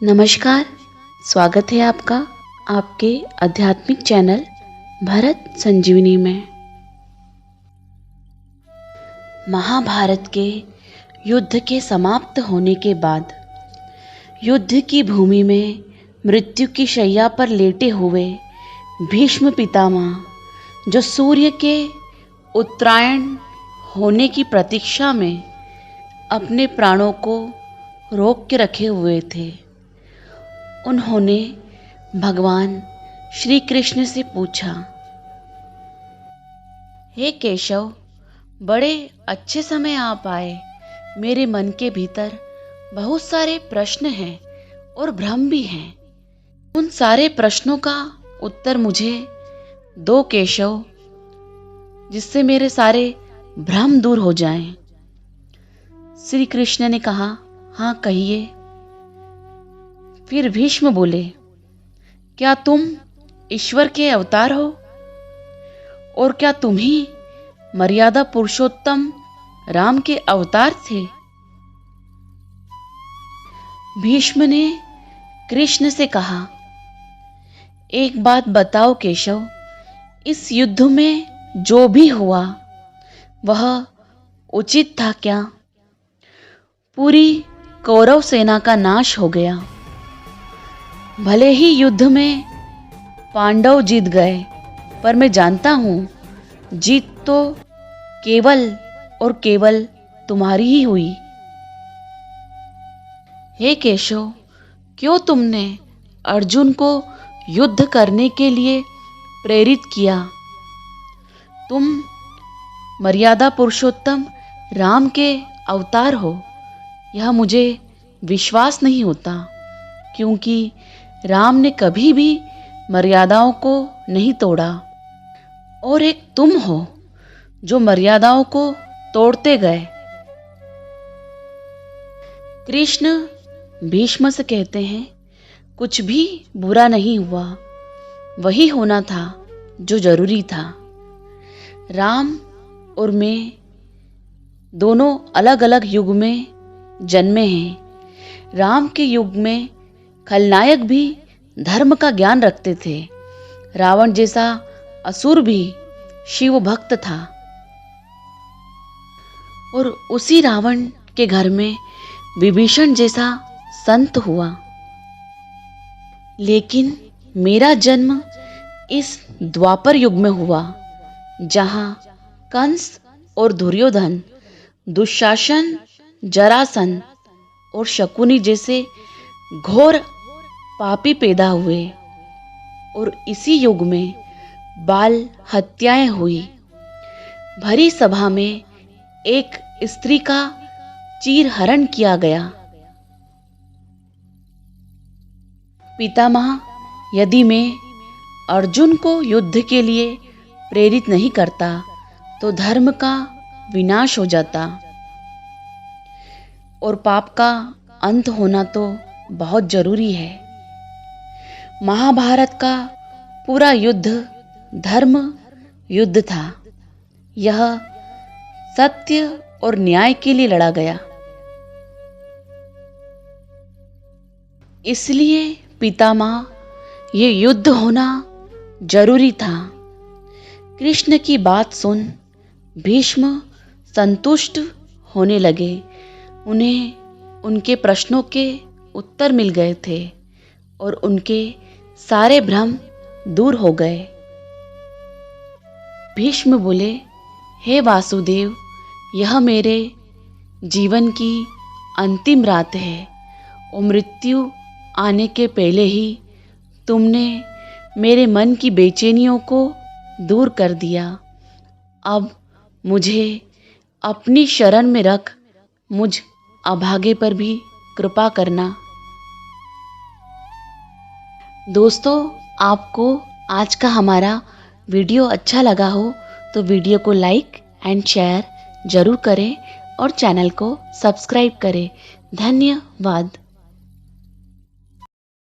नमस्कार। स्वागत है आपका आपके आध्यात्मिक चैनल भरत संजीवनी में। महाभारत के युद्ध के समाप्त होने के बाद युद्ध की भूमि में मृत्यु की शैया पर लेटे हुए भीष्म पितामह जो सूर्य के उत्तरायण होने की प्रतीक्षा में अपने प्राणों को रोक के रखे हुए थे, उन्होंने भगवान श्री कृष्ण से पूछा, हे केशव, बड़े अच्छे समय आप आए। मेरे मन के भीतर बहुत सारे प्रश्न हैं और भ्रम भी हैं। उन सारे प्रश्नों का उत्तर मुझे दो केशव, जिससे मेरे सारे भ्रम दूर हो जाएं। श्री कृष्ण ने कहा, हाँ कहिए। फिर भीष्म बोले, क्या तुम ईश्वर के अवतार हो? और क्या तुम ही मर्यादा पुरुषोत्तम राम के अवतार थे? भीष्म ने कृष्ण से कहा, एक बात बताओ केशव, इस युद्ध में जो भी हुआ वह उचित था क्या? पूरी कौरव सेना का नाश हो गया। भले ही युद्ध में पांडव जीत गए, पर मैं जानता हूं जीत तो केवल और केवल तुम्हारी ही हुई। हे केशव, क्यों तुमने अर्जुन को युद्ध करने के लिए प्रेरित किया? तुम मर्यादा पुरुषोत्तम राम के अवतार हो, यह मुझे विश्वास नहीं होता, क्योंकि राम ने कभी भी मर्यादाओं को नहीं तोड़ा, और एक तुम हो जो मर्यादाओं को तोड़ते गए। कृष्ण भीष्म से कहते हैं, कुछ भी बुरा नहीं हुआ, वही होना था जो जरूरी था। राम और मैं दोनों अलग अलग युग में जन्मे हैं। राम के युग में खलनायक भी धर्म का ज्ञान रखते थे। रावण जैसा असुर भी शिव भक्त था, और उसी रावण के घर में विभीषण जैसा संत हुआ। लेकिन मेरा जन्म इस द्वापर युग में हुआ, जहां कंस और दुर्योधन, दुशासन, जरासंध और शकुनी जैसे घोर पापी पैदा हुए, और इसी युग में बाल हत्याएं हुई। भरी सभा में एक स्त्री का चीरहरण किया गया। पितामह, यदि मैं अर्जुन को युद्ध के लिए प्रेरित नहीं करता तो धर्म का विनाश हो जाता, और पाप का अंत होना तो बहुत जरूरी है। महाभारत का पूरा युद्ध धर्म युद्ध था। यह सत्य और न्याय के लिए लड़ा गया। इसलिए पितामह, ये युद्ध होना जरूरी था। कृष्ण की बात सुन भीष्म संतुष्ट होने लगे। उन्हें उनके प्रश्नों के उत्तर मिल गए थे, और उनके सारे भ्रम दूर हो गए। भीष्म बोले, हे वासुदेव, यह मेरे जीवन की अंतिम रात है, और मृत्यु आने के पहले ही तुमने मेरे मन की बेचैनियों को दूर कर दिया। अब मुझे अपनी शरण में रख मुझ अभागे पर भी कृपा करना। दोस्तों, आपको आज का हमारा वीडियो अच्छा लगा हो तो वीडियो को लाइक एंड शेयर जरूर करें, और चैनल को सब्सक्राइब करें। धन्यवाद।